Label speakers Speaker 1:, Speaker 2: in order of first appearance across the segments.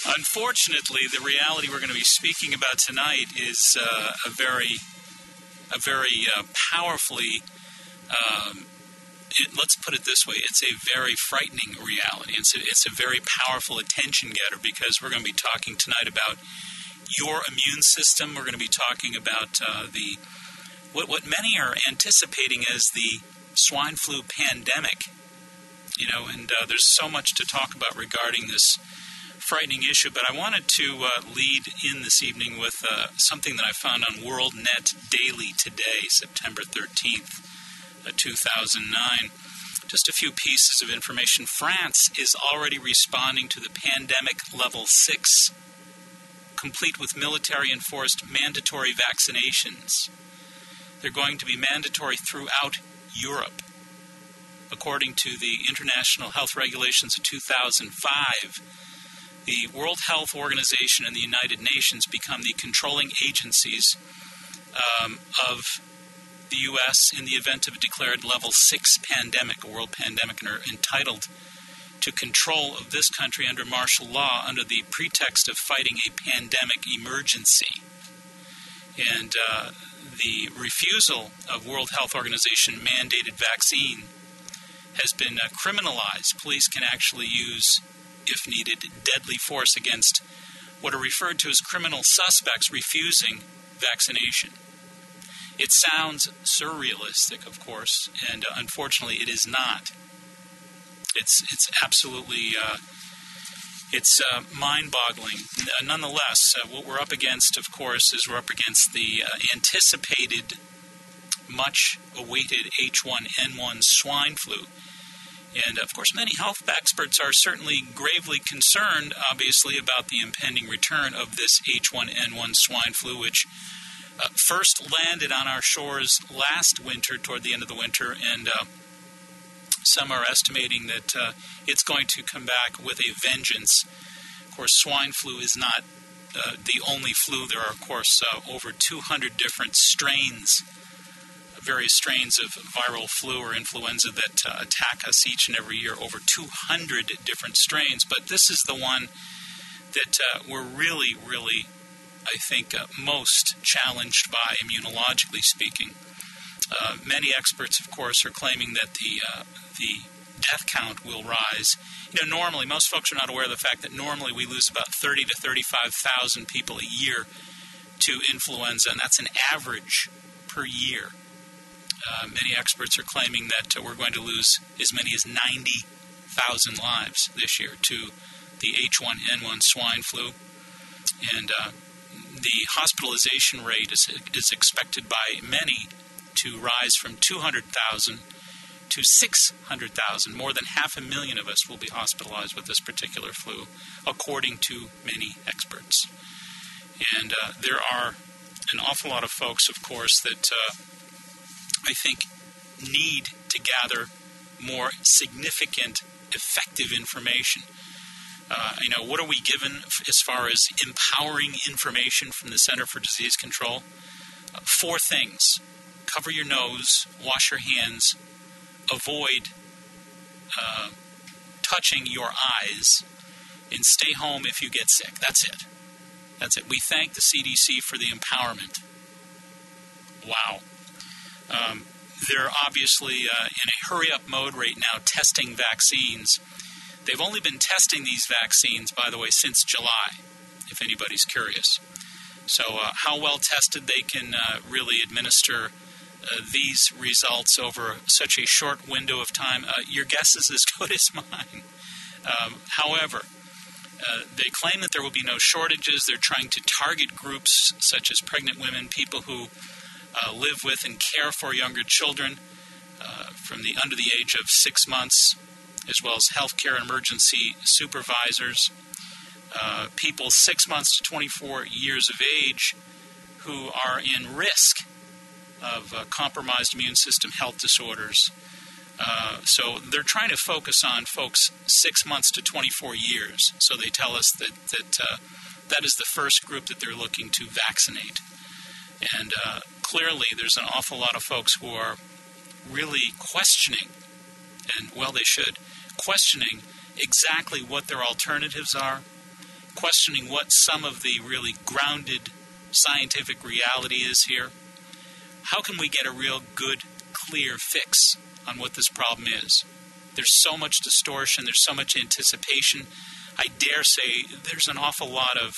Speaker 1: Unfortunately, the reality we're going to be speaking about tonight is a very powerfully, let's put it this way, it's a very frightening reality. It's a very powerful attention getter, because we're going to be talking tonight about your immune system. We're going to be talking about what many are anticipating as the swine flu pandemic. And there's so much to talk about regarding this frightening issue, but I wanted to lead in this evening with something that I found on WorldNet Daily today, September 13th, 2009. Just a few pieces of information. France is already responding to the pandemic level 6, complete with military-enforced mandatory vaccinations. They're going to be mandatory throughout Europe. According to the International Health Regulations of 2005, the World Health Organization and the United Nations become the controlling agencies of the U.S. in the event of a declared level 6 pandemic, a world pandemic, and are entitled to control of this country under martial law under the pretext of fighting a pandemic emergency. And the refusal of World Health Organization mandated vaccine has been criminalized. Police can actually use, if needed, deadly force against what are referred to as criminal suspects refusing vaccination. It sounds surrealistic, of course, and unfortunately it is not. It's absolutely mind-boggling. Nonetheless, what we're up against, of course, is we're up against the anticipated, much-awaited H1N1 swine flu. And, of course, many health experts are certainly gravely concerned, obviously, about the impending return of this H1N1 swine flu, which first landed on our shores last winter, toward the end of the winter, and some are estimating that it's going to come back with a vengeance. Of course, swine flu is not the only flu. There are, of course, over 200 different strains, various strains of viral flu or influenza that attack us each and every year, over 200 different strains. But this is the one that we're really, I think, most challenged by, immunologically speaking. Many experts, of course, are claiming that the death count will rise. Normally, most folks are not aware of the fact that normally we lose about 30 to 35,000 people a year to influenza, and that's an average per year. Many experts are claiming that we're going to lose as many as 90,000 lives this year to the H1N1 swine flu. And the hospitalization rate is expected by many to rise from 200,000 to 600,000. More than 500,000 of us will be hospitalized with this particular flu, according to many experts. And there are an awful lot of folks, of course, that I think need to gather more significant, effective information. What are we given as far as empowering information from the Center for Disease Control? 4 things. Cover your nose, wash your hands, avoid touching your eyes, and stay home if you get sick. That's it. We thank the CDC for the empowerment. Wow. They're obviously in a hurry-up mode right now testing vaccines. They've only been testing these vaccines, by the way, since July, if anybody's curious. So how well tested they can really administer these results over such a short window of time, your guess is as good as mine. However, they claim that there will be no shortages. They're trying to target groups such as pregnant women, people who live with and care for younger children from under the age of 6 months, as well as healthcare and emergency supervisors, people 6 months to 24 years of age who are in risk of compromised immune system health disorders. So they're trying to focus on folks 6 months to 24 years. So they tell us that is the first group that they're looking to vaccinate. And clearly there's an awful lot of folks who are really questioning, and well they should, questioning exactly what their alternatives are, questioning what some of the really grounded scientific reality is here. How can we get a real good, clear fix on what this problem is? There's so much distortion, there's so much anticipation. I dare say there's an awful lot of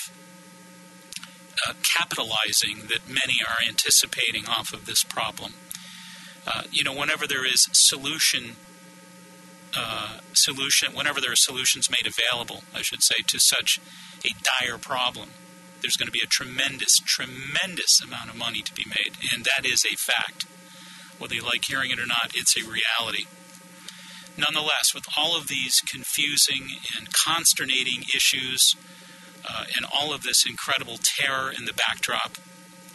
Speaker 1: capitalizing that many are anticipating off of this problem. Whenever there is whenever there are solutions made available, I should say, to such a dire problem, there's going to be a tremendous amount of money to be made, and that is a fact. Whether you like hearing it or not, it's a reality. Nonetheless, with all of these confusing and consternating issues and all of this incredible terror in the backdrop,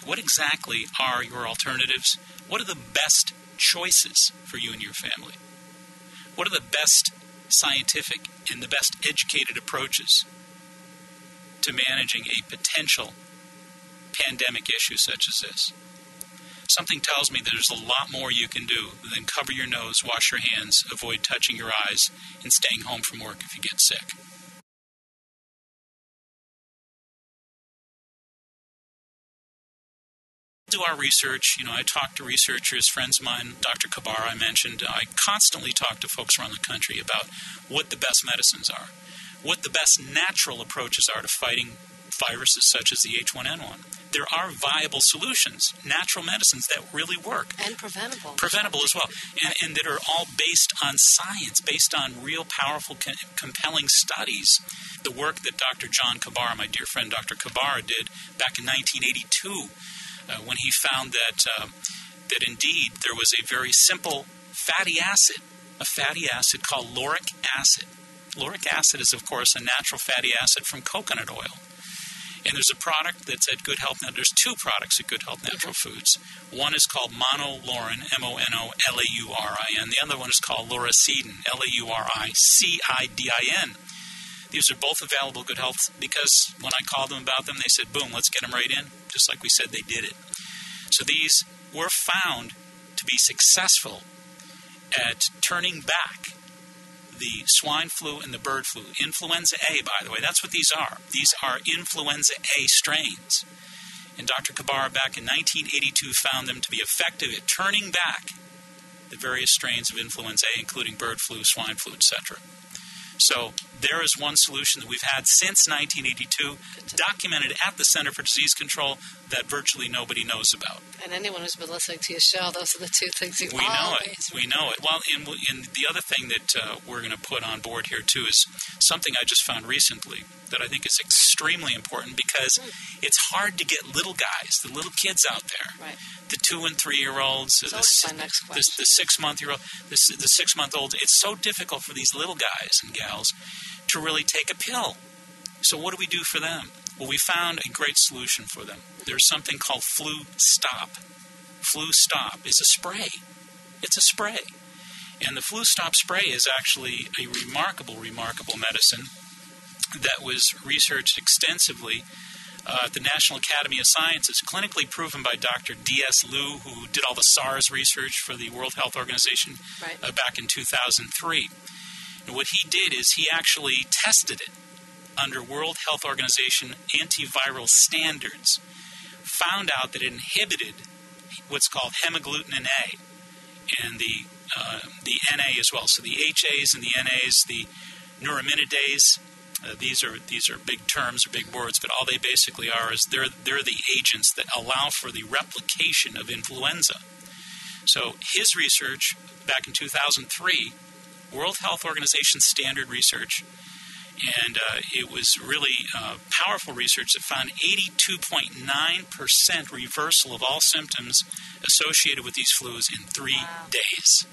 Speaker 1: what exactly are your alternatives? What are the best choices for you and your family? What are the best scientific and the best educated approaches to managing a potential pandemic issue such as this? Something tells me that there's a lot more you can do than cover your nose, wash your hands, avoid touching your eyes, and staying home from work if you get sick. Do our research. I talk to researchers, friends of mine, Dr. Kabar I mentioned. I constantly talk to folks around the country about what the best medicines are, what the best natural approaches are to fighting viruses such as the H1N1. There are viable solutions, natural medicines that really work.
Speaker 2: And preventable.
Speaker 1: Preventable as well. And that are all based on science, based on real powerful, compelling studies. The work that Dr. John Kabar, my dear friend Dr. Kabar, did back in 1982, when he found that indeed there was a very simple fatty acid called lauric acid. Lauric acid is, of course, a natural fatty acid from coconut oil. And there's a product that's at Good Health. There's two products at Good Health Natural Foods. One is called monolaurin, M-O-N-O-L-A-U-R-I-N. The other one is called lauricidin, L-A-U-R-I-C-I-D-I-N. These are both available at Good Health because when I called them about them, they said, boom, let's get them right in, just like we said they did it. So these were found to be successful at turning back the swine flu and the bird flu. Influenza A, by the way, that's what these are. These are influenza A strains. And Dr. Kabar back in 1982 found them to be effective at turning back the various strains of influenza A, including bird flu, swine flu, etc. So there is one solution that we've had since 1982, documented at the Center for Disease Control, that virtually nobody knows about.
Speaker 2: And anyone who's been listening to your show, those are the two things you
Speaker 1: We know it. Well, and the other thing that we're going to put on board here, too, is something I just found recently that I think is extremely important because it's hard to get little guys, the little kids out there,
Speaker 2: right,
Speaker 1: the 2- and 3-year-olds, the 6-month-olds. It's so difficult for these little guys and gals to really take a pill. So what do we do for them? Well, we found a great solution for them. There's something called Flu Stop. Flu Stop is a spray. It's a spray. And the Flu Stop spray is actually a remarkable medicine that was researched extensively at the National Academy of Sciences, clinically proven by Dr. D.S. Liu, who did all the SARS research for the World Health Organization back in 2003. And what he did is he actually tested it under World Health Organization antiviral standards, found out that it inhibited what's called hemagglutinin A and the NA as well. So the HAs and the NAs, the neuraminidase, these are big terms or big words, but all they basically are is they're the agents that allow for the replication of influenza. So his research back in 2003, World Health Organization standard research, and it was really powerful research that found 82.9% reversal of all symptoms associated with these flus in 3 days.